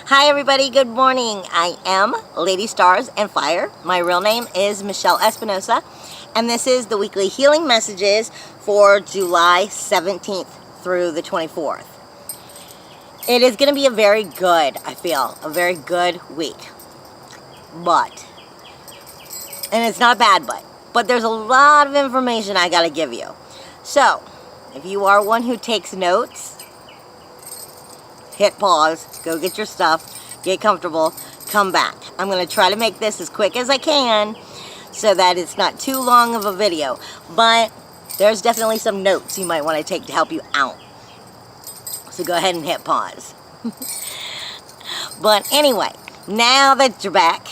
Hi everybody, good morning. I am Lady Stars and Fire. My real name is Michelle Espinosa, and this is the weekly healing messages for July 17th through the 24th. It is going to be a very good, I feel, a very good week. And it's not a bad but there's a lot of information I got to give you. So, if you are one who takes notes, hit pause, go get your stuff, get comfortable, come back. I'm going to try to make this as quick as I can so that it's not too long of a video, but there's definitely some notes you might want to take to help you out. So go ahead and hit pause. But anyway, now that you're back,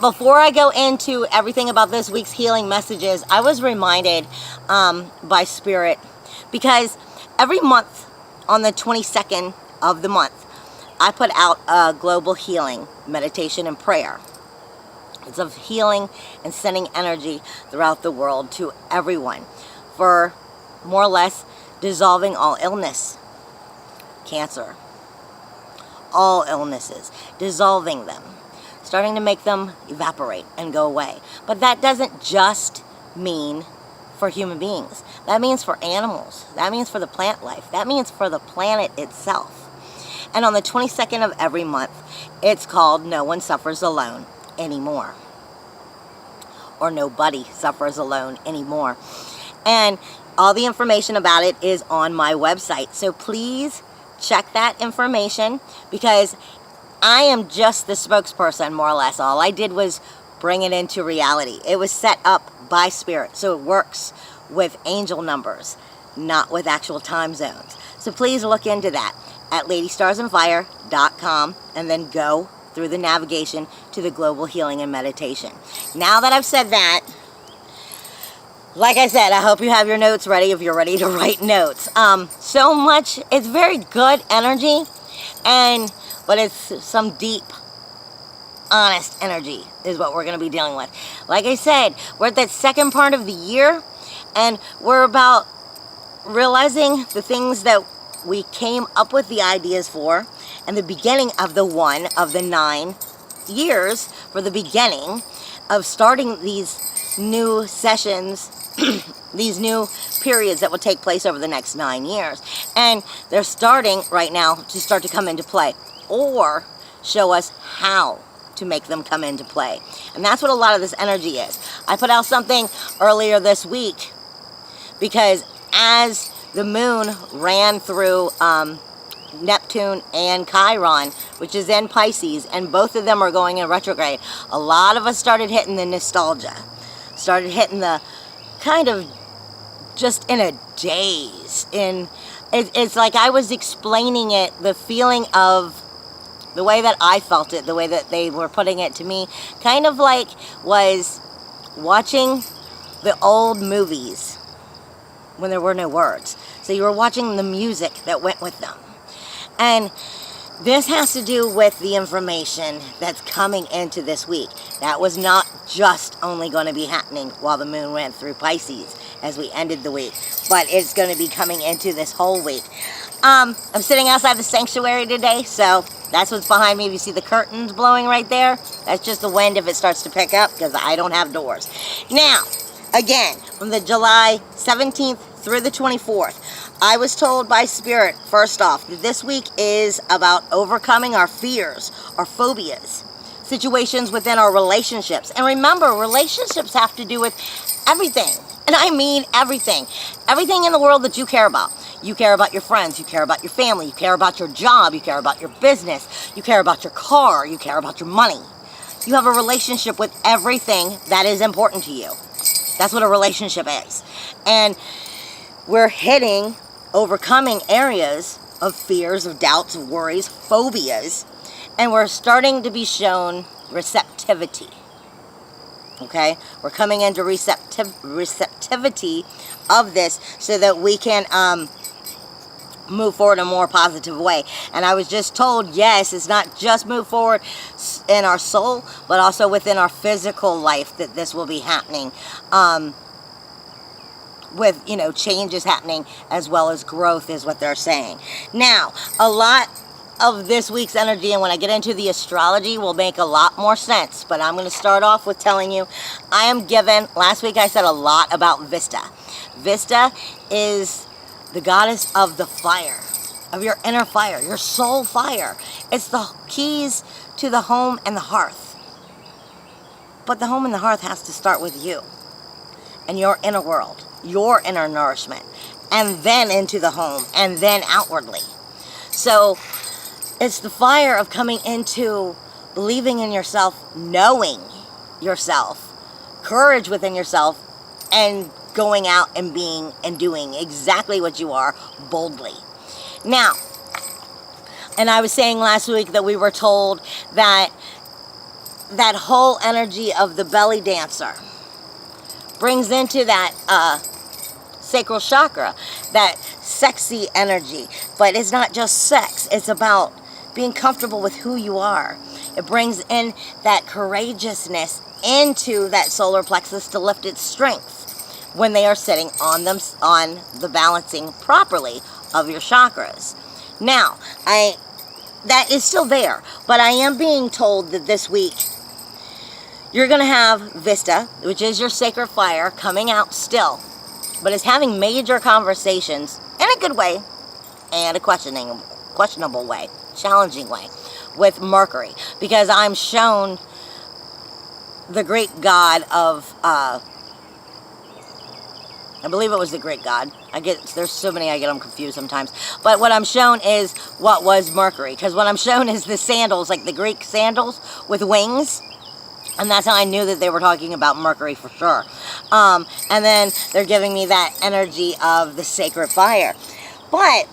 before I go into everything about this week's healing messages, I was reminded by Spirit, because every month on the 22nd of the month, I put out a global healing meditation and prayer. It's of healing and sending energy throughout the world to everyone for more or less dissolving all illness, cancer, all illnesses, dissolving them, starting to make them evaporate and go away. But that doesn't just mean for human beings. That means for animals. That means for the plant life. That means for the planet itself. And on the 22nd of every month, it's called No One Suffers Alone Anymore. Or Nobody Suffers Alone Anymore. And all the information about it is on my website. So please check that information, because I am just the spokesperson, more or less. All I did was bring it into reality. It was set up by Spirit, so it works with angel numbers, not with actual time zones. So please look into that at ladystarsandfire.com, and then go through the navigation to the global healing and meditation. Now that I've said that, like I said, I hope you have your notes ready if you're ready to write notes. So much, it's very good energy, but it's some deep, honest energy is what we're going to be dealing with. Like I said, we're at that second part of the year, and we're about realizing the things that we came up with the ideas for, and the beginning of the 9 years for the beginning of starting these new sessions, these new periods that will take place over the next 9 years. And they're starting right now to start to come into play, or show us how to make them come into play. And that's what a lot of this energy is. I put out something earlier this week, because as the moon ran through Neptune and Chiron, which is in Pisces, and both of them are going in retrograde, a lot of us started hitting the nostalgia, started hitting the kind of just in a daze. It's like I was explaining it, the feeling of the way that I felt it, the way that they were putting it to me, kind of like was watching the old movies when there were no words. So you were watching the music that went with them. And this has to do with the information that's coming into this week. That was not just only going to be happening while the moon went through Pisces as we ended the week, but it's going to be coming into this whole week. I'm sitting outside the sanctuary today, so that's what's behind me. If you see the curtains blowing right there, that's just the wind if it starts to pick up, because I don't have doors. Now, again, from the July 17th through the 24th, I was told by Spirit, first off, that this week is about overcoming our fears, our phobias, situations within our relationships. And remember, relationships have to do with everything. And I mean everything. Everything in the world that you care about. You care about your friends, you care about your family, you care about your job, you care about your business, you care about your car, you care about your money. You have a relationship with everything that is important to you. That's what a relationship is. And we're overcoming areas of fears, of doubts, of worries, phobias, and we're starting to be shown receptivity. Okay? We're coming into receptivity of this so that we can move forward in a more positive way. And I was just told, yes, it's not just move forward in our soul, but also within our physical life that this will be happening. With, changes happening as well as growth is what they're saying. Now, a lot of this week's energy, and when I get into the astrology, will make a lot more sense. But I'm going to start off with telling you, I am given, last week I said a lot about Vista. Vista is the goddess of the fire, of your inner fire, your soul fire. It's the keys to the home and the hearth. But the home and the hearth has to start with you and your inner world, your inner nourishment, and then into the home, and then outwardly. So it's the fire of coming into believing in yourself, knowing yourself, courage within yourself, and going out and being and doing exactly what you are boldly. Now, and I was saying last week that we were told that that whole energy of the belly dancer brings into that sacral chakra, that sexy energy. But it's not just sex, it's about being comfortable with who you are. It brings in that courageousness into that solar plexus to lift its strength when they are sitting on them, on the balancing properly of your chakras. Now, that is still there, but I am being told that this week you're going to have Vista, which is your sacred fire, coming out still, but is having major conversations in a good way and a questionable way, challenging way, with Mercury, because I'm shown the great god of, I believe it was the great god. There's so many, I get them confused sometimes. But what I'm shown is what was Mercury, because what I'm shown is the sandals, like the Greek sandals with wings. And that's how I knew that they were talking about Mercury for sure. And then they're giving me that energy of the sacred fire. But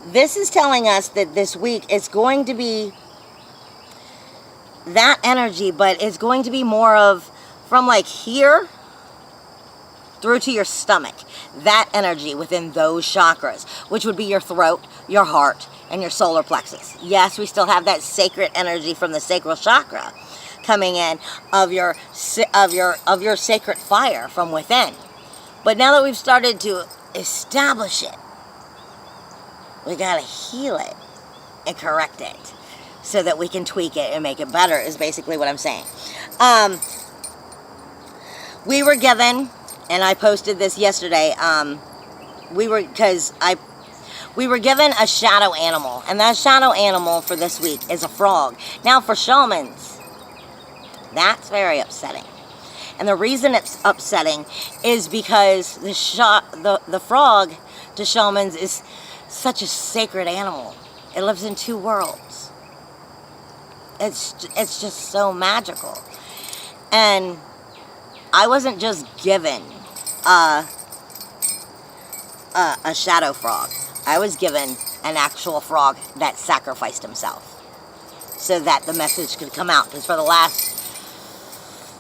this is telling us that this week it's going to be that energy, but it's going to be more of from like here through to your stomach. That energy within those chakras, which would be your throat, your heart, and your solar plexus. Yes, we still have that sacred energy from the sacral chakra coming in of your sacred fire from within. But now that we've started to establish it, we gotta heal it and correct it so that we can tweak it and make it better, is basically what I'm saying. We were given, and I posted this yesterday, we were given a shadow animal, and that shadow animal for this week is a frog. Now for shamans, that's very upsetting. And the reason it's upsetting is because the frog to shamans is such a sacred animal. It lives in two worlds. It's just so magical. And I wasn't just given a shadow frog. I was given an actual frog that sacrificed himself so that the message could come out. Because for the last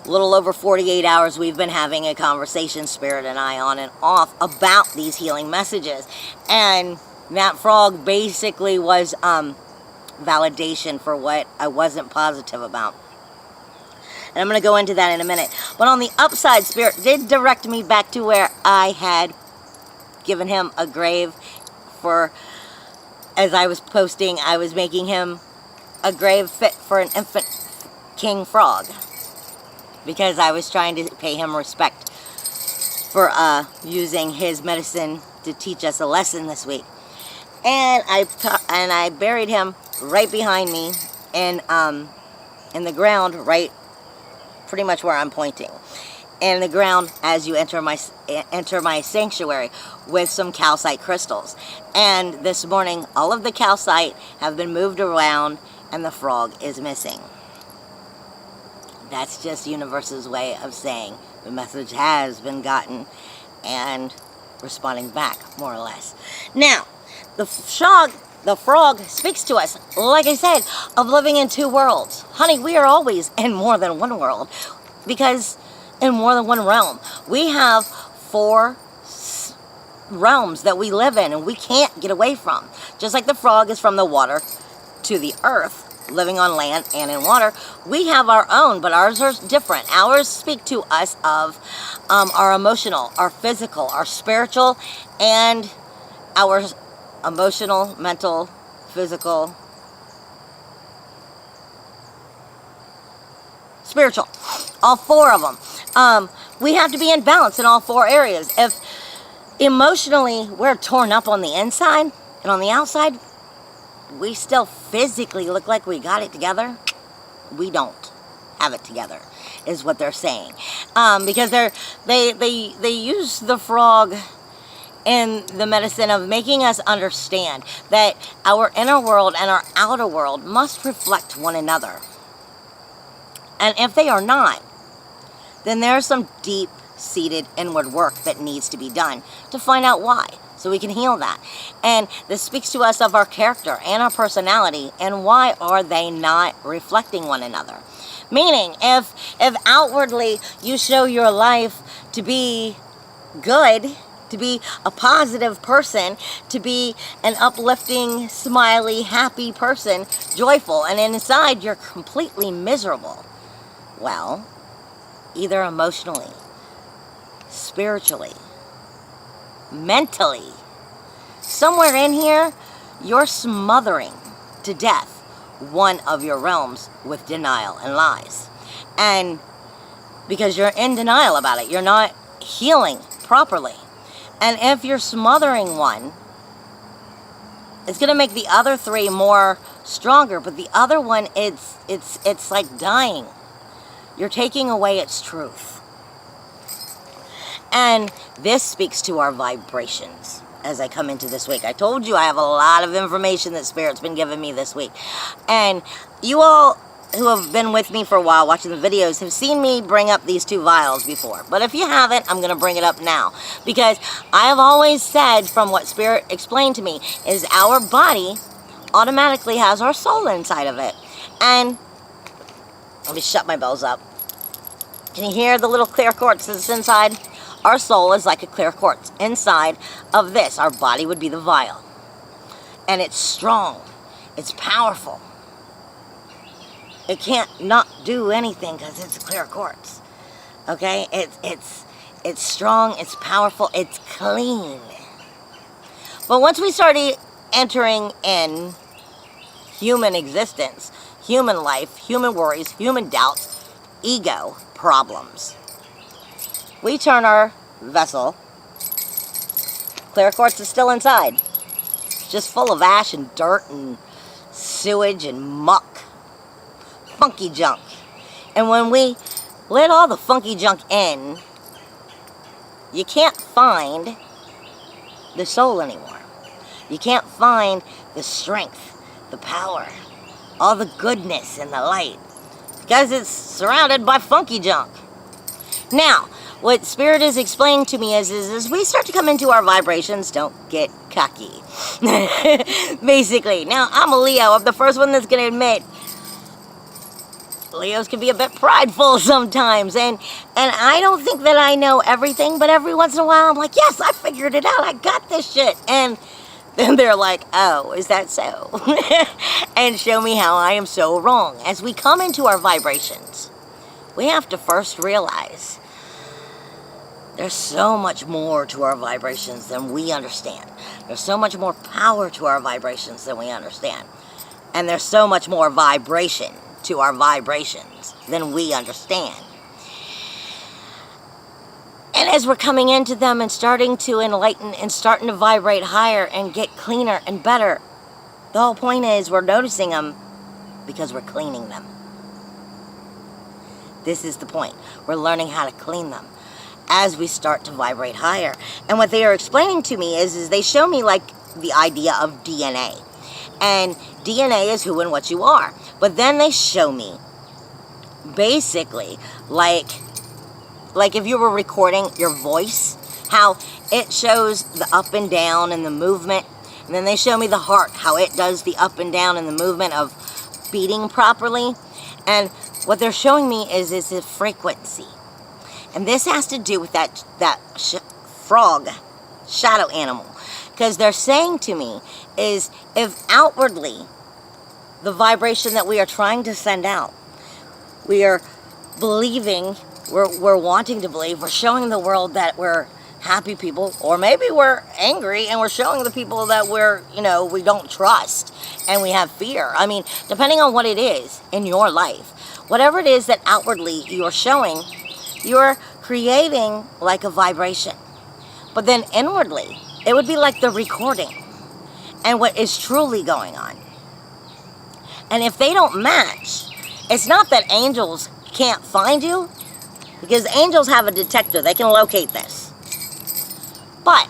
little over 48 hours, we've been having a conversation, Spirit and I, on and off, about these healing messages. And that frog basically was validation for what I wasn't positive about. And I'm going to go into that in a minute. But on the upside, Spirit did direct me back to where I had given him a grave for, as I was posting, I was making him a grave fit for an infant king frog, because I was trying to pay him respect for using his medicine to teach us a lesson this week. And I buried him right behind me in the ground, right pretty much where I'm pointing. In the ground as you enter my sanctuary, with some calcite crystals. And this morning, all of the calcite have been moved around and the frog is missing. That's just universe's way of saying the message has been gotten and responding back, more or less. Now, the frog speaks to us, like I said, of living in two worlds. Honey, we are always in more than one world, because in more than one realm. We have 4 realms that we live in and we can't get away from. Just like the frog is from the water to the earth, living on land and in water, we have our own, but ours are different. Ours speak to us of our emotional, our physical, our spiritual, and our emotional, mental, physical, spiritual. All four of them. We have to be in balance in all four areas. If emotionally we're torn up on the inside and on the outside, we still physically look like we got it together, we don't have it together, is what they're saying. Because they use the frog in the medicine of making us understand that our inner world and our outer world must reflect one another. And if they are not, then there's some deep-seated inward work that needs to be done to find out why, so we can heal that. And this speaks to us of our character and our personality, and why are they not reflecting one another. Meaning, if outwardly you show your life to be good, to be a positive person, to be an uplifting, smiley, happy person, joyful, and inside you're completely miserable, well, either emotionally, spiritually, mentally, somewhere in here, you're smothering to death one of your realms with denial and lies. And because you're in denial about it, you're not healing properly. And if you're smothering one, it's going to make the other three more stronger, but the other one, it's like dying. You're taking away its truth. And this speaks to our vibrations as I come into this week. I told you I have a lot of information that Spirit's been giving me this week. And you all who have been with me for a while watching the videos have seen me bring up these two vials before. But if you haven't, I'm going to bring it up now. Because I have always said, from what Spirit explained to me, is our body automatically has our soul inside of it. And let me shut my bells up. Can you hear the little clear quartz that's inside? Our soul is like a clear quartz. Inside of this, our body would be the vial. And it's strong. It's powerful. It can't not do anything because it's a clear quartz. Okay? It's strong, it's powerful, it's clean. But once we start entering in human existence, human life, human worries, human doubts, ego problems, we turn our vessel, clear quartz is still inside, just full of ash and dirt and sewage and muck, funky junk. And when we let all the funky junk in, you can't find the soul anymore. You can't find the strength, the power, all the goodness and the light, because it's surrounded by funky junk. Now, what Spirit is explaining to me is as we start to come into our vibrations, don't get cocky. Basically. Now, I'm a Leo. I'm the first one that's going to admit Leos can be a bit prideful sometimes. And I don't think that I know everything, but every once in a while I'm like, yes, I figured it out. I got this shit. And then they're like, oh, is that so? And show me how I am so wrong. As we come into our vibrations, we have to first realize there's so much more to our vibrations than we understand. There's so much more power to our vibrations than we understand. And there's so much more vibration to our vibrations than we understand. And as we're coming into them and starting to enlighten and starting to vibrate higher and get cleaner and better, the whole point is we're noticing them because we're cleaning them. This is the point. We're learning how to clean them as we start to vibrate higher. And what they are explaining to me is they show me like the idea of DNA. And DNA is who and what you are. But then they show me basically like if you were recording your voice, how it shows the up and down and the movement. And then they show me the heart, how it does the up and down and the movement of beating properly. And what they're showing me is a frequency. And this has to do with that frog, shadow animal. Because they're saying to me is if outwardly the vibration that we are trying to send out, we are believing, we're wanting to believe, we're showing the world that we're happy people, or maybe we're angry and we're showing the people that we're, we don't trust. and we have fear. I mean, depending on what it is in your life, whatever it is that outwardly you're showing, you're creating like a vibration. But then inwardly, it would be like the recording and what is truly going on. And if they don't match, it's not that angels can't find you, because angels have a detector. They can locate this. But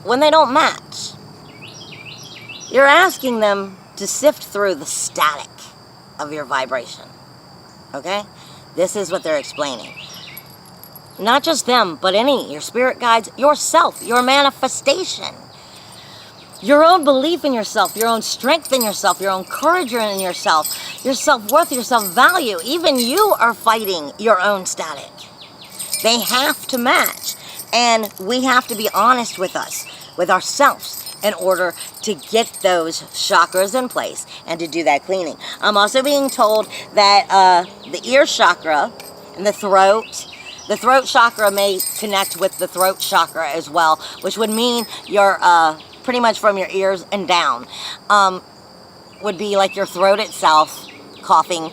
when they don't match, you're asking them to sift through the static of your vibration. Okay? This is what they're explaining. Not just them, but your spirit guides, yourself, your manifestation. Your own belief in yourself, your own strength in yourself, your own courage in yourself, your self-worth, your self-value. Even you are fighting your own static. They have to match. And we have to be honest with ourselves, in order to get those chakras in place and to do that cleaning. I'm also being told that the ear chakra and the throat chakra may connect with the throat chakra as well, which would mean your pretty much from your ears and down, would be like your throat itself, coughing,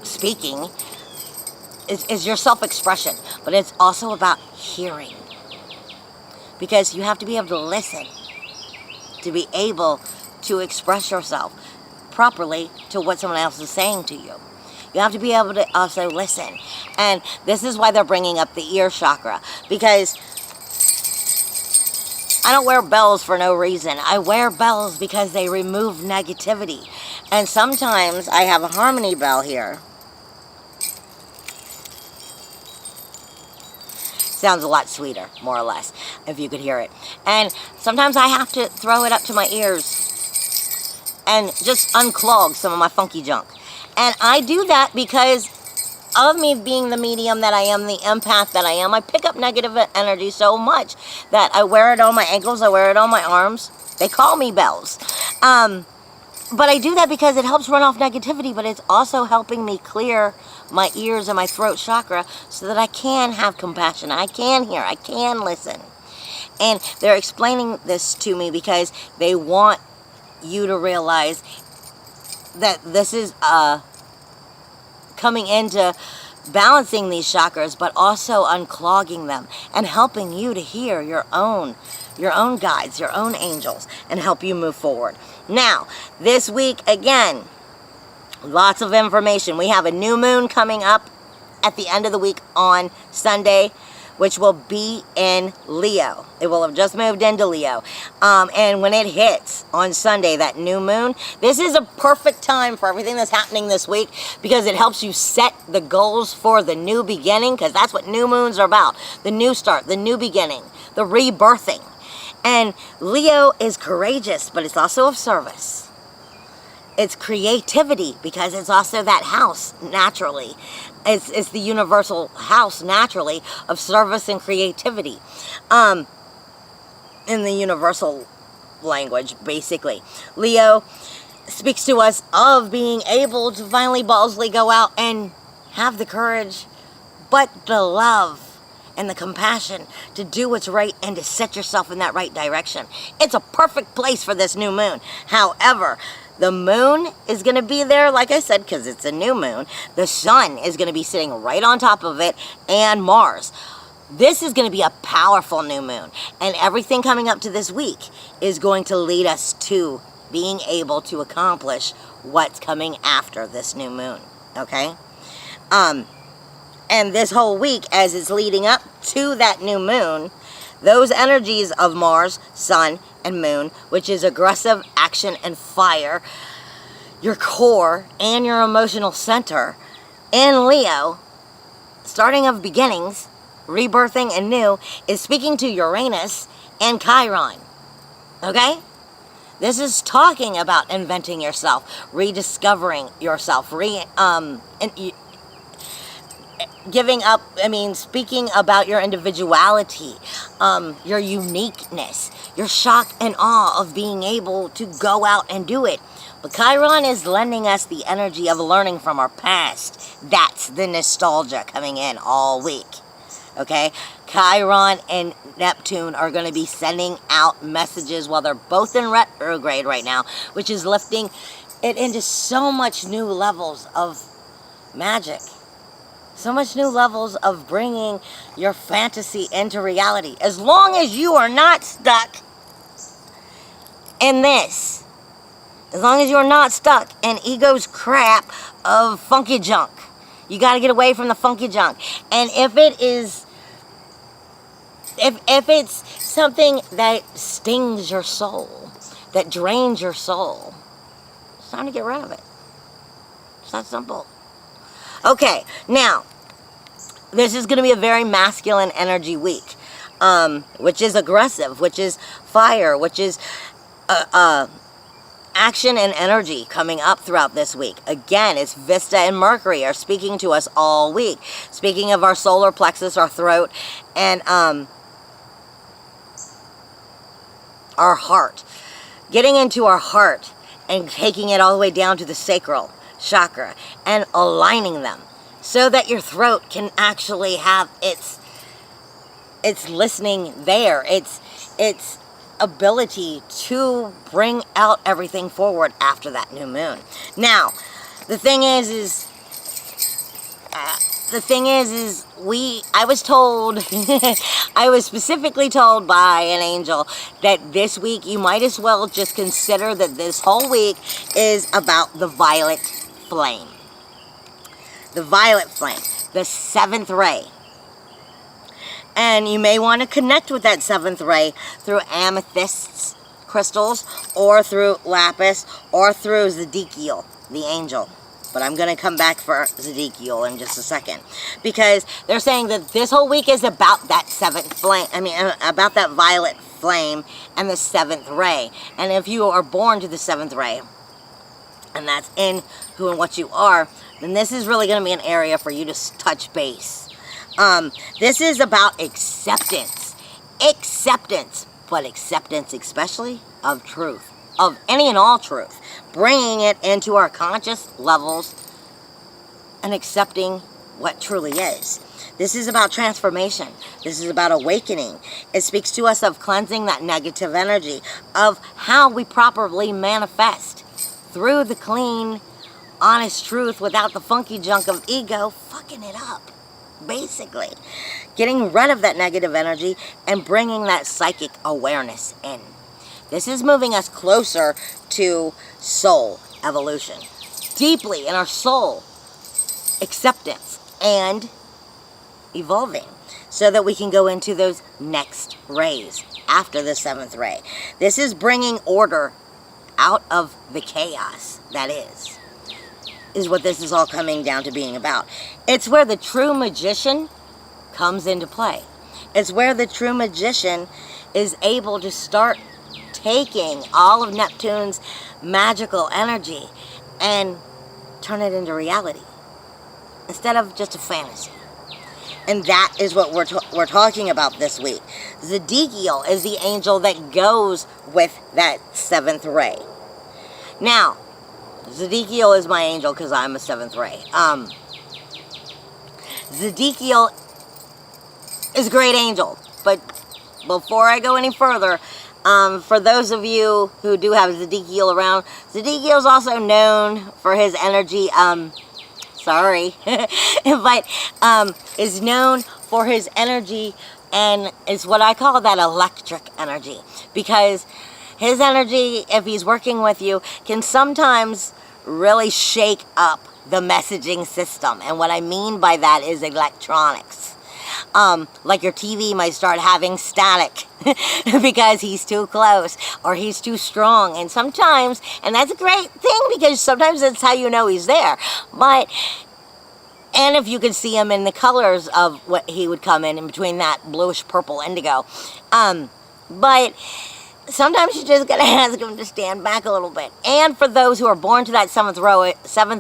speaking, is your self-expression. But it's also about hearing. Because you have to be able to listen to be able to express yourself properly to what someone else is saying to you. You have to be able to also listen. And this is why they're bringing up the ear chakra. Because I don't wear bells for no reason. I wear bells because they remove negativity. And sometimes I have a harmony bell here. Sounds a lot sweeter, more or less, if you could hear it. And sometimes I have to throw it up to my ears and just unclog some of my funky junk. And I do that because of me being the medium that I am, the empath that I am. I pick up negative energy so much that I wear it on my ankles, I wear it on my arms. They call me bells. But I do that because it helps run off negativity, but it's also helping me clear my ears and my throat chakra so that I can have compassion. I can hear, I can listen. And they're explaining this to me because they want you to realize that this is coming into balancing these chakras, but also unclogging them and helping you to hear your own guides, your own angels, and help you move forward. Now, this week, again, lots of information. We have a new moon coming up at the end of the week on Sunday, which will be in Leo. It will have just moved into Leo. And when it hits on Sunday, that new moon, this is a perfect time for everything that's happening this week, because it helps you set the goals for the new beginning, because that's what new moons are about. The new start, the new beginning, the rebirthing. And Leo is courageous, but it's also of service. It's creativity, because it's also that house, naturally. It's the universal house, naturally, of service and creativity. In the universal language, basically. Leo speaks to us of being able to finally ballsily go out and have the courage, but the love and the compassion to do what's right and to set yourself in that right direction. It's a perfect place for this new moon. However, the moon is going to be there, like I said, because it's a new moon. The sun is going to be sitting right on top of it, and Mars. This is going to be a powerful new moon. And everything coming up to this week is going to lead us to being able to accomplish what's coming after this new moon. Okay? And this whole week, as it's leading up to that new moon, those energies of Mars, Sun, and Moon, which is aggressive action and fire, your core and your emotional center in Leo, starting of beginnings, rebirthing and new, is speaking to Uranus and Chiron. Okay? This is talking about inventing yourself, rediscovering yourself, speaking about your individuality, your uniqueness, your shock and awe of being able to go out and do it. But Chiron is lending us the energy of learning from our past. That's the nostalgia coming in all week. Okay, Chiron and Neptune are going to be sending out messages while they're both in retrograde right now, which is lifting it into so much new levels of magic, so much new levels of bringing your fantasy into reality. As long as you are not stuck in this, as long as you're not stuck in ego's crap of funky junk, you got to get away from the funky junk. And if it is, if it's something that stings your soul, that drains your soul, it's time to get rid of it. It's that simple. Okay, now, this is going to be a very masculine energy week, which is aggressive, which is fire, which is action and energy coming up throughout this week. Again, it's Vesta and Mercury are speaking to us all week. Speaking of our solar plexus, our throat, and our heart. Getting into our heart and taking it all the way down to the sacral chakra and aligning them so that your throat can actually have its listening there, its ability to bring out everything forward after that new moon. Now, the thing is I was told, I was specifically told by an angel that this week you might as well just consider that this whole week is about the violet flame. The violet flame, the seventh ray. And you may want to connect with that seventh ray through amethysts, crystals, or through lapis, or through Zedekiel, the angel. But I'm going to come back for Zedekiel in just a second. Because they're saying that this whole week is about that seventh flame, about that violet flame and the seventh ray. And if you are born to the seventh ray, and that's in who and what you are, then this is really going to be an area for you to touch base. This is about acceptance, but acceptance especially of truth, of any and all truth, bringing it into our conscious levels and accepting what truly is. This is about transformation. This is about awakening. It speaks to us of cleansing that negative energy, of how we properly manifest through the clean, honest truth without the funky junk of ego fucking it up. Basically, getting rid of that negative energy and bringing that psychic awareness in. This is moving us closer to soul evolution, deeply in our soul acceptance and evolving, so that we can go into those next rays after the seventh ray. This is bringing order out of the chaos that is what this is all coming down to being about. It's where the true magician comes into play. It's where the true magician is able to start taking all of Neptune's magical energy and turn it into reality instead of just a fantasy. And that is what we're talking about this week. Zedekiel is the angel that goes with that seventh ray. Now, Zedekiel is my angel because I'm a seventh ray. Zedekiel is a great angel. But before I go any further, for those of you who do have Zedekiel around, Zedekiel is also known for his energy, but is known for his energy, and it's what I call that electric energy. Because his energy, if he's working with you, can sometimes really shake up the messaging system. And what I mean by that is electronics. Like your TV might start having static because he's too close or he's too strong. And sometimes, and that's a great thing because sometimes that's how you know he's there. And if you could see him in the colors of what he would come in between that bluish purple indigo. But sometimes you just gotta ask him to stand back a little bit. And for those who are born to that seventh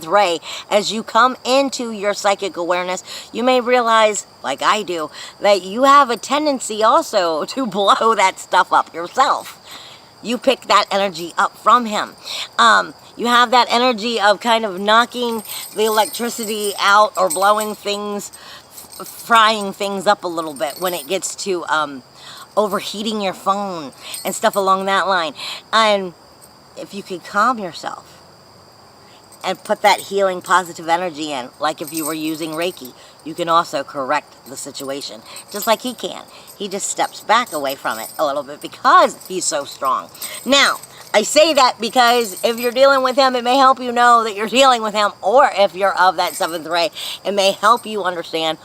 ray, as you come into your psychic awareness, you may realize, like I do, that you have a tendency also to blow that stuff up yourself. You pick that energy up from him. You have that energy of kind of knocking the electricity out or blowing things frying things up a little bit when it gets to overheating your phone and stuff along that line. And if you could calm yourself and put that healing positive energy in, like if you were using Reiki, you can also correct the situation, just like he can. He just steps back away from it a little bit because he's so strong. Now, I say that because if you're dealing with him, it may help you know that you're dealing with him, or if you're of that 7th ray, it may help you understand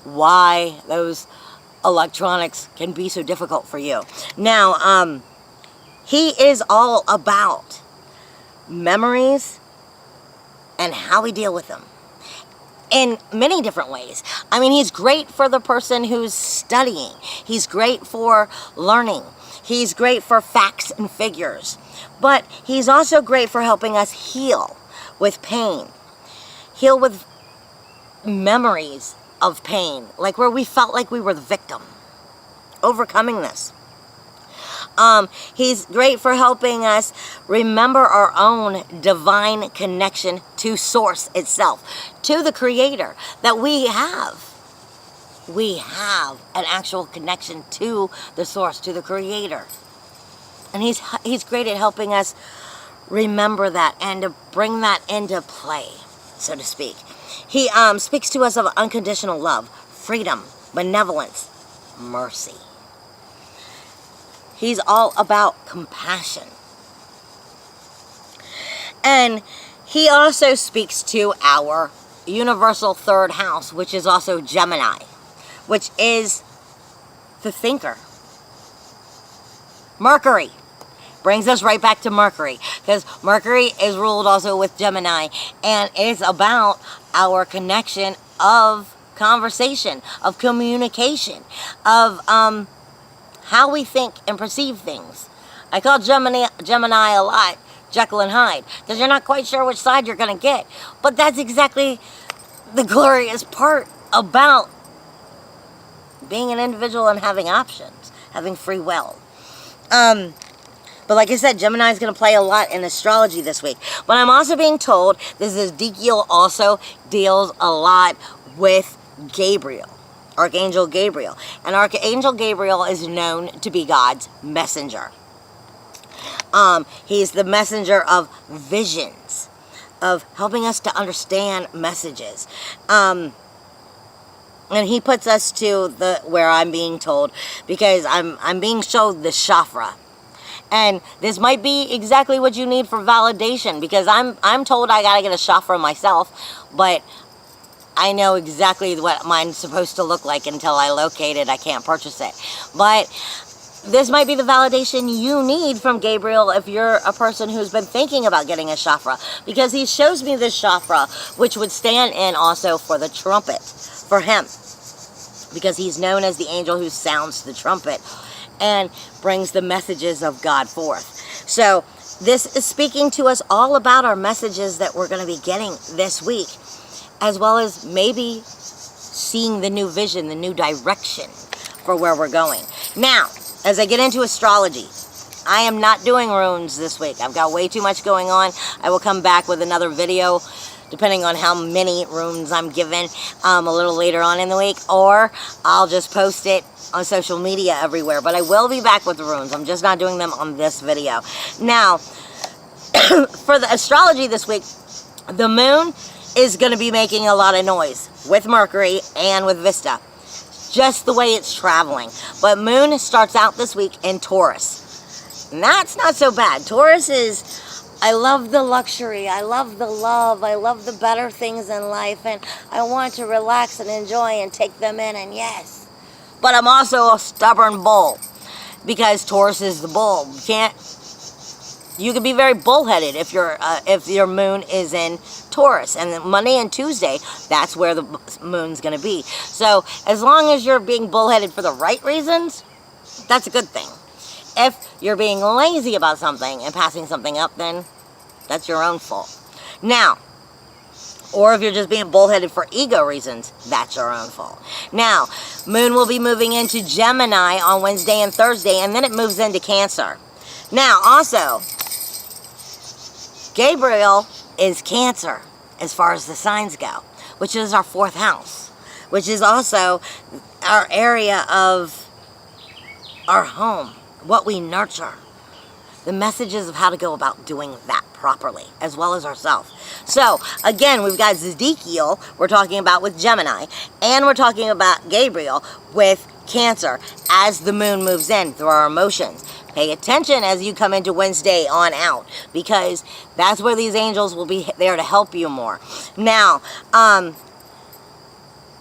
why those electronics can be so difficult for you. Now, he is all about memories and how we deal with them in many different ways. I mean, he's great for the person who's studying. He's great for learning. He's great for facts and figures. But he's also great for helping us heal with pain. Heal with memories of pain, like where we felt like we were the victim. Overcoming this. He's great for helping us remember our own divine connection to Source itself, to the Creator, that we have. We have an actual connection to the Source, to the Creator. And he's great at helping us remember that and to bring that into play, so to speak. He speaks to us of unconditional love, freedom, benevolence, mercy. He's all about compassion. And he also speaks to our universal 3rd house, which is also Gemini, which is the thinker. Mercury brings us right back to Mercury, because Mercury is ruled also with Gemini, and it's about our connection of conversation, of communication, of how we think and perceive things. I call Gemini a lot Jekyll and Hyde, because you're not quite sure which side you're going to get. But that's exactly the glorious part about being an individual and having options, having free will. But like I said, Gemini is going to play a lot in astrology this week. But I'm also being told this Ezekiel also deals a lot with Gabriel. Archangel Gabriel. And Archangel Gabriel is known to be God's messenger. He's the messenger of visions, of helping us to understand messages. And he puts us to where I'm being told, because I'm being showed the chakra. And this might be exactly what you need for validation, because I'm told I gotta get a chakra myself, but I know exactly what mine's supposed to look like until I locate it. I can't purchase it. But this might be the validation you need from Gabriel if you're a person who's been thinking about getting a chakra. Because he shows me this chakra, which would stand in also for the trumpet, for him. Because he's known as the angel who sounds the trumpet and brings the messages of God forth. So this is speaking to us all about our messages that we're going to be getting this week, as well as maybe seeing the new vision, the new direction for where we're going. Now, as I get into astrology, I am not doing runes this week. I've got way too much going on. I will come back with another video, depending on how many runes I'm given, a little later on in the week, or I'll just post it on social media everywhere. But I will be back with the runes. I'm just not doing them on this video. Now, for the astrology this week, the moon is going to be making a lot of noise with Mercury and with Vesta, just the way it's traveling. But moon starts out this week in Taurus, and that's not so bad. Taurus is, I love the luxury, I love the love, I love the better things in life, and I want to relax and enjoy and take them in, and yes. But I'm also a stubborn bull, because Taurus is the bull. You can be very bullheaded if your moon is in Taurus. And then Monday and Tuesday, that's where the moon's going to be. So as long as you're being bullheaded for the right reasons, that's a good thing. If you're being lazy about something and passing something up, then that's your own fault. Now, or if you're just being bullheaded for ego reasons, that's your own fault. Now, moon will be moving into Gemini on Wednesday and Thursday, and then it moves into Cancer. Now, also, Gabriel is Cancer as far as the signs go, which is our 4th house, which is also our area of our home, what we nurture, the messages of how to go about doing that properly, as well as ourselves. So, again, we've got Ezekiel, we're talking about with Gemini, and we're talking about Gabriel with Cancer as the moon moves in through our emotions. Pay attention as you come into Wednesday on out, because that's where these angels will be there to help you more. Now,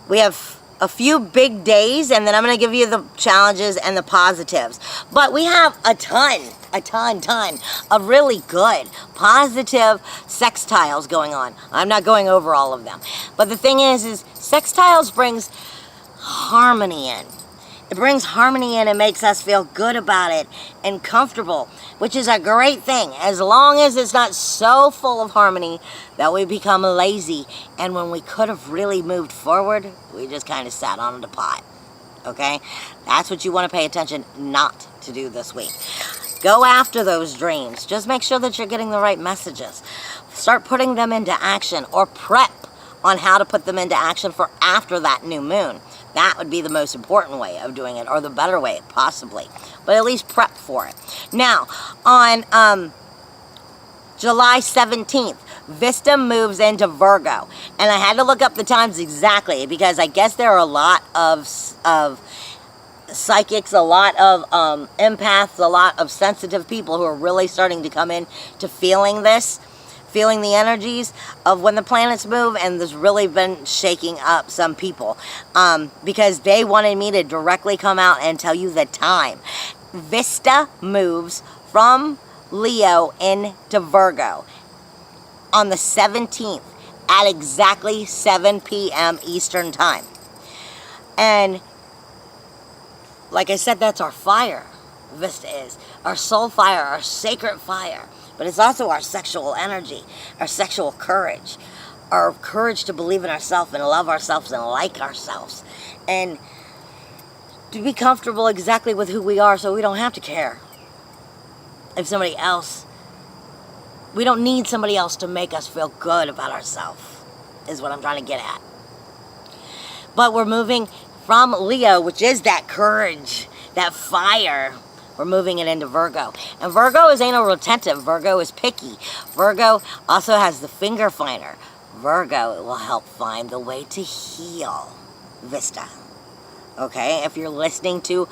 we have a few big days, and then I'm going to give you the challenges and the positives. But we have a ton of really good, positive sextiles going on. I'm not going over all of them. But the thing is sextiles brings harmony in. It brings harmony in and makes us feel good about it and comfortable, which is a great thing, as long as it's not so full of harmony that we become lazy, and when we could have really moved forward, we just kind of sat on the pot. Okay? That's what you want to pay attention not to do this week. Go after those dreams. Just make sure that you're getting the right messages. Start putting them into action, or prep on how to put them into action for after that new moon. That would be the most important way of doing it, or the better way, possibly. But at least prep for it. Now, on July 17th, Vista moves into Virgo. And I had to look up the times exactly, because I guess there are a lot of psychics, a lot of empaths, a lot of sensitive people who are really starting to come in to feeling this. Feeling the energies of when the planets move, and there's really been shaking up some people because they wanted me to directly come out and tell you the time. Vista moves from Leo into Virgo on the 17th at exactly 7 p.m. Eastern Time. And like I said, that's our fire. Vista is our soul fire, our sacred fire. But it's also our sexual energy, our sexual courage, our courage to believe in ourselves and love ourselves and like ourselves. And to be comfortable exactly with who we are, so we don't have to care if somebody else, we don't need somebody else to make us feel good about ourselves, is what I'm trying to get at. But we're moving from Leo, which is that courage, that fire. We're moving it into Virgo. And Virgo is anal retentive. Virgo is picky. Virgo also has the finger finder. Virgo will help find the way to heal Vista. Okay? If you're listening to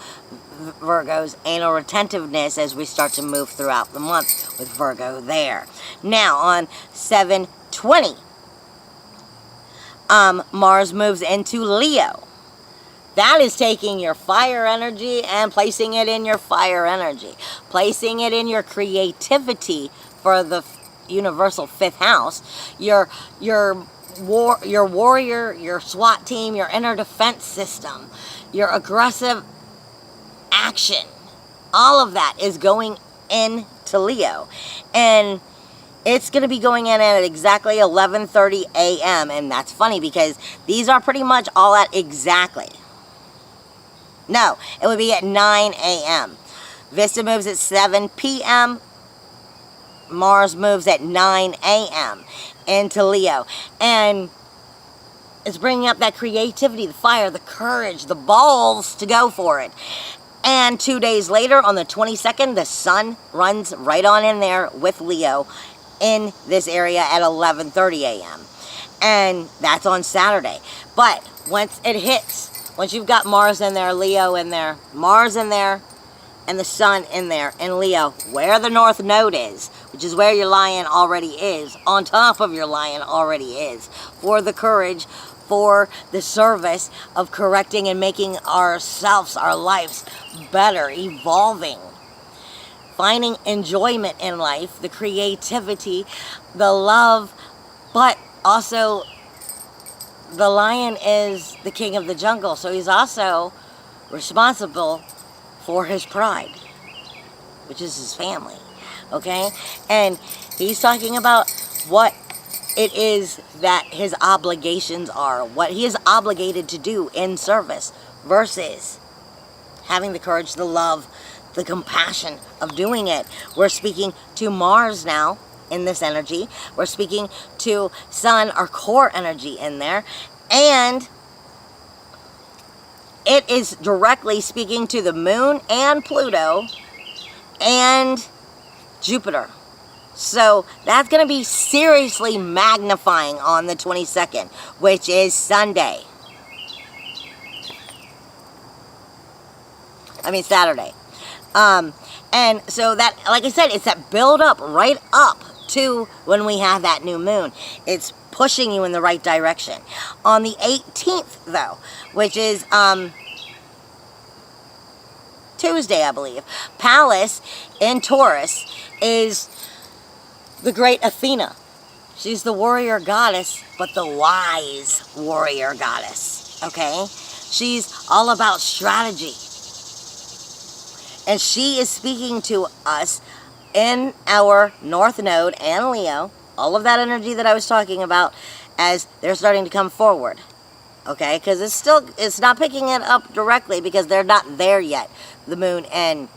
Virgo's anal retentiveness as we start to move throughout the month with Virgo there. Now, on 7/20, Mars moves into Leo. That is taking your fire energy and placing it in your fire energy. Placing it in your creativity for the universal 5th house. Your warrior, your SWAT team, your inner defense system, your aggressive action. All of that is going into Leo. And it's going to be going in at exactly 11:30 a.m. And that's funny because these are pretty much all at exactly. No, it would be at 9 a.m. Vista moves at 7 p.m. Mars moves at 9 a.m. into Leo. And it's bringing up that creativity, the fire, the courage, the balls to go for it. And 2 days later, on the 22nd, the sun runs right on in there with Leo in this area at 11:30 a.m. And that's on Saturday. But once it hits, once you've got Mars in there, Leo in there, Mars in there, and the sun in there, in Leo, where the North Node is, which is where your lion already is, on top of your lion already is, for the courage, for the service of correcting and making ourselves, our lives better, evolving, finding enjoyment in life, the creativity, the love, but also the lion is the king of the jungle, so he's also responsible for his pride, which is his family, okay? And he's talking about what it is that his obligations are, what he is obligated to do in service versus having the courage, the love, the compassion of doing it. We're speaking to Mars now in this energy. We're speaking to Sun, our core energy in there. And it is directly speaking to the moon and Pluto and Jupiter. So that's going to be seriously magnifying on the 22nd, which is Sunday. I mean Saturday. And so that, like I said, it's that build up right up to when we have that new moon. It's pushing you in the right direction. On the 18th, though, which is Tuesday, I believe, Pallas in Taurus is the great Athena. She's the warrior goddess, but the wise warrior goddess, okay? She's all about strategy. And she is speaking to us in our North Node and Leo, all of that energy that I was talking about, as they're starting to come forward. Okay, because it's not picking it up directly because they're not there yet. The moon and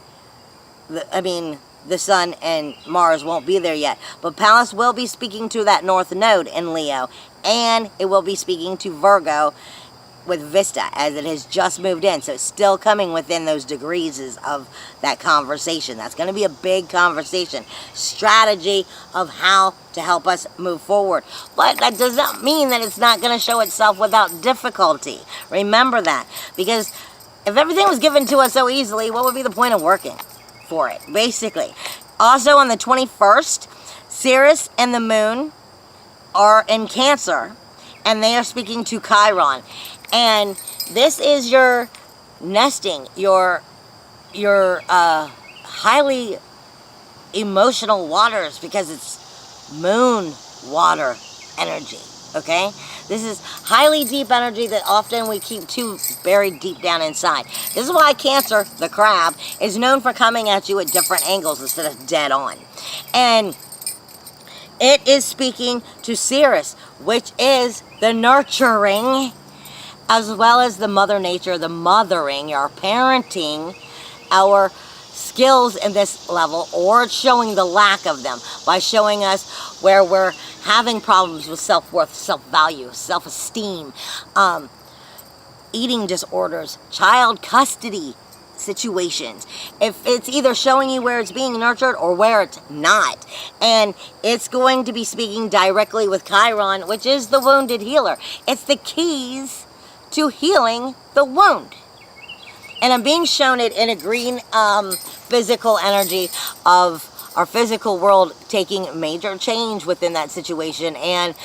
the sun and Mars won't be there yet. But Pallas will be speaking to that North Node in Leo, and it will be speaking to Virgo with Vista, as it has just moved in. So it's still coming within those degrees of that conversation. That's going to be a big conversation. Strategy of how to help us move forward. But that does not mean that it's not going to show itself without difficulty. Remember that. Because if everything was given to us so easily, what would be the point of working for it, basically? Also on the 21st, Ceres and the moon are in Cancer, and they are speaking to Chiron. And this is your nesting, your highly emotional waters, because it's moon water energy, okay? This is highly deep energy that often we keep too buried deep down inside. This is why Cancer, the crab, is known for coming at you at different angles instead of dead on. And it is speaking to Ceres, which is the nurturing, as well as the mother nature, the mothering, our parenting, our skills in this level, or it's showing the lack of them by showing us where we're having problems with self-worth, self-value, self-esteem, eating disorders, child custody situations. If it's either showing you where it's being nurtured or where it's not. And it's going to be speaking directly with Chiron, which is the wounded healer. It's the keys to healing the wound. And I'm being shown it in a green physical energy of our physical world taking major change within that situation, and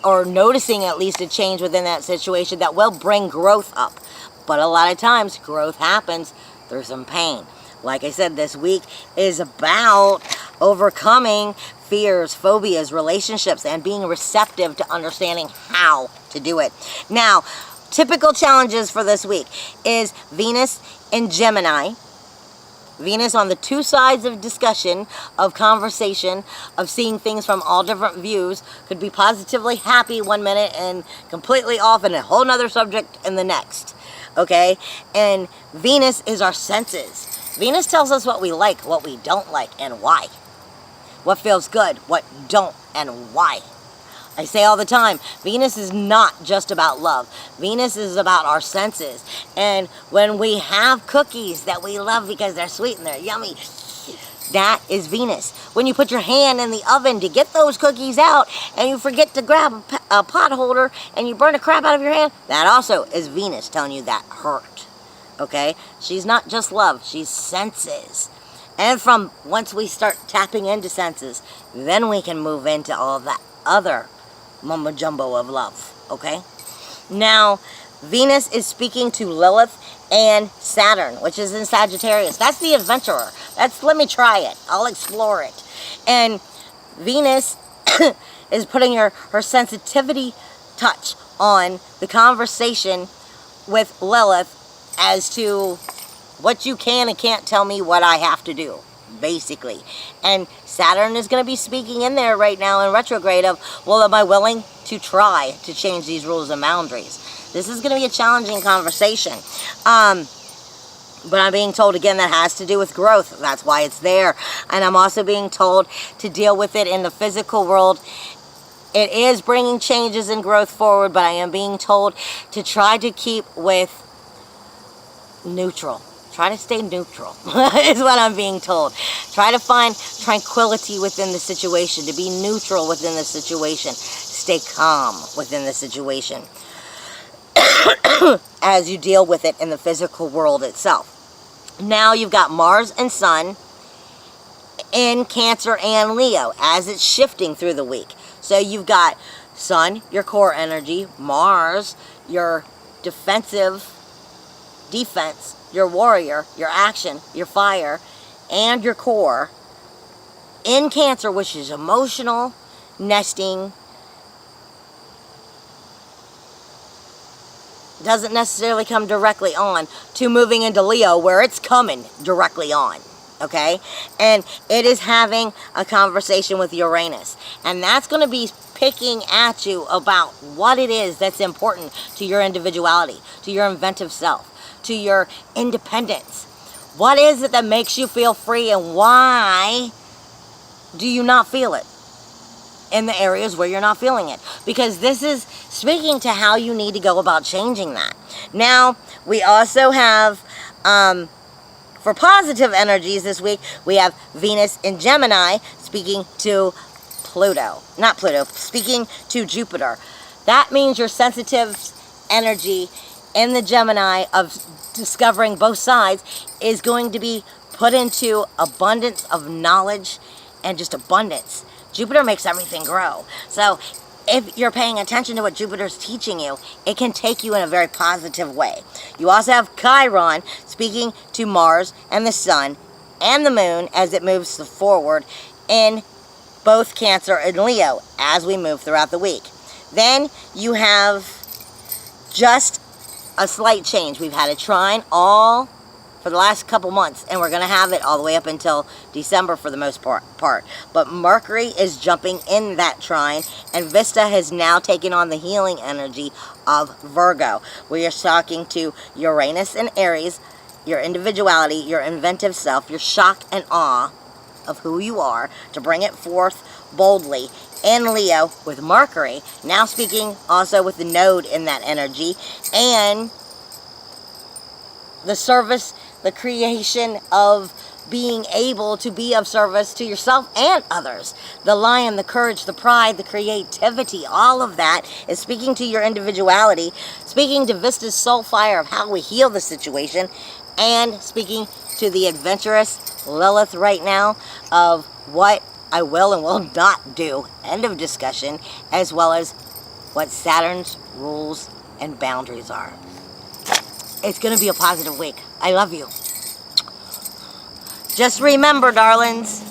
or noticing at least a change within that situation that will bring growth up. But a lot of times growth happens through some pain. Like I said, this week is about overcoming fears, phobias, relationships, and being receptive to understanding how to do it. Now, typical challenges for this week is Venus in Gemini. Venus on the two sides of discussion, of conversation, of seeing things from all different views, could be positively happy one minute and completely off in a whole nother subject in the next. Okay? And Venus is our senses. Venus tells us what we like, what we don't like, and why. What feels good, what don't, and why. I say all the time, Venus is not just about love. Venus is about our senses. And when we have cookies that we love because they're sweet and they're yummy, that is Venus. When you put your hand in the oven to get those cookies out and you forget to grab a pot holder and you burn the crap out of your hand, that also is Venus telling you that hurt. Okay? She's not just love, she's senses. And from once we start tapping into senses, then we can move into all that other mumbo jumbo of love. Okay? Now, Venus is speaking to Lilith and Saturn, which is in Sagittarius. That's the adventurer. That's, let me try it. I'll explore it. And Venus is putting her sensitivity touch on the conversation with Lilith as to what you can and can't tell me what I have to do, basically. And Saturn is going to be speaking in there right now in retrograde of, well, am I willing to try to change these rules and boundaries? This is going to be a challenging conversation. But I'm being told, again, that has to do with growth. That's why it's there. And I'm also being told to deal with it in the physical world. It is bringing changes and growth forward, but I am being told to try to keep with neutral. Try to stay neutral, is what I'm being told. Try to find tranquility within the situation, to be neutral within the situation. Stay calm within the situation as you deal with it in the physical world itself. Now you've got Mars and Sun in Cancer and Leo as it's shifting through the week. So you've got Sun, your core energy, Mars, your defense, your warrior, your action, your fire, and your core in Cancer, which is emotional, nesting. Doesn't necessarily come directly on, to moving into Leo where it's coming directly on. Okay? And it is having a conversation with Uranus. And that's going to be picking at you about what it is that's important to your individuality, to your inventive self, to your independence. What is it that makes you feel free, and why do you not feel it in the areas where you're not feeling it? Because this is speaking to how you need to go about changing that. Now, we also have, for positive energies this week, we have Venus in Gemini speaking to speaking to Jupiter. That means your sensitive energy in the Gemini of discovering both sides is going to be put into abundance of knowledge and just abundance. Jupiter makes everything grow. So if you're paying attention to what Jupiter's teaching you, it can take you in a very positive way. You also have Chiron speaking to Mars and the Sun and the Moon as it moves forward in both Cancer and Leo as we move throughout the week. Then you have just a slight change. We've had a trine all for the last couple months, and we're going to have it all the way up until December for the most part. But Mercury is jumping in that trine, and Vesta has now taken on the healing energy of Virgo. We are talking to Uranus and Aries, your individuality, your inventive self, your shock and awe of who you are, to bring it forth boldly in Leo with Mercury, now speaking also with the node in that energy, and the service, the creation of being able to be of service to yourself and others. The lion, the courage, the pride, the creativity, all of that is speaking to your individuality, speaking to Vista's soul fire of how we heal the situation, and speaking to the adventurous Lilith right now of what I will and will not do, end of discussion, as well as what Saturn's rules and boundaries are. It's going to be a positive week. I love you. Just remember, darlings,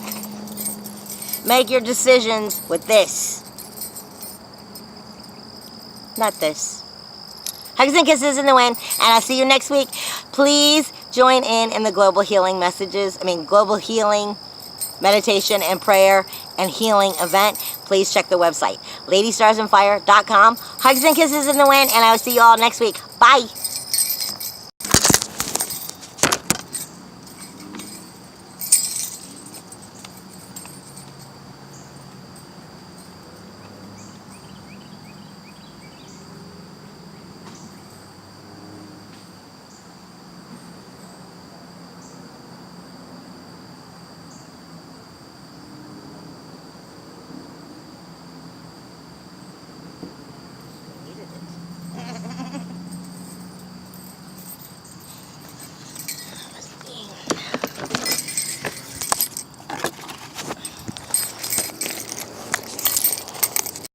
make your decisions with this, not this. Hugs and kisses in the wind, and I'll see you next week. Please join in the global healing global healing meditation and prayer and healing event. Please check the website, ladystarsandfire.com. Hugs and kisses in the wind, and I will see you all next week. Bye.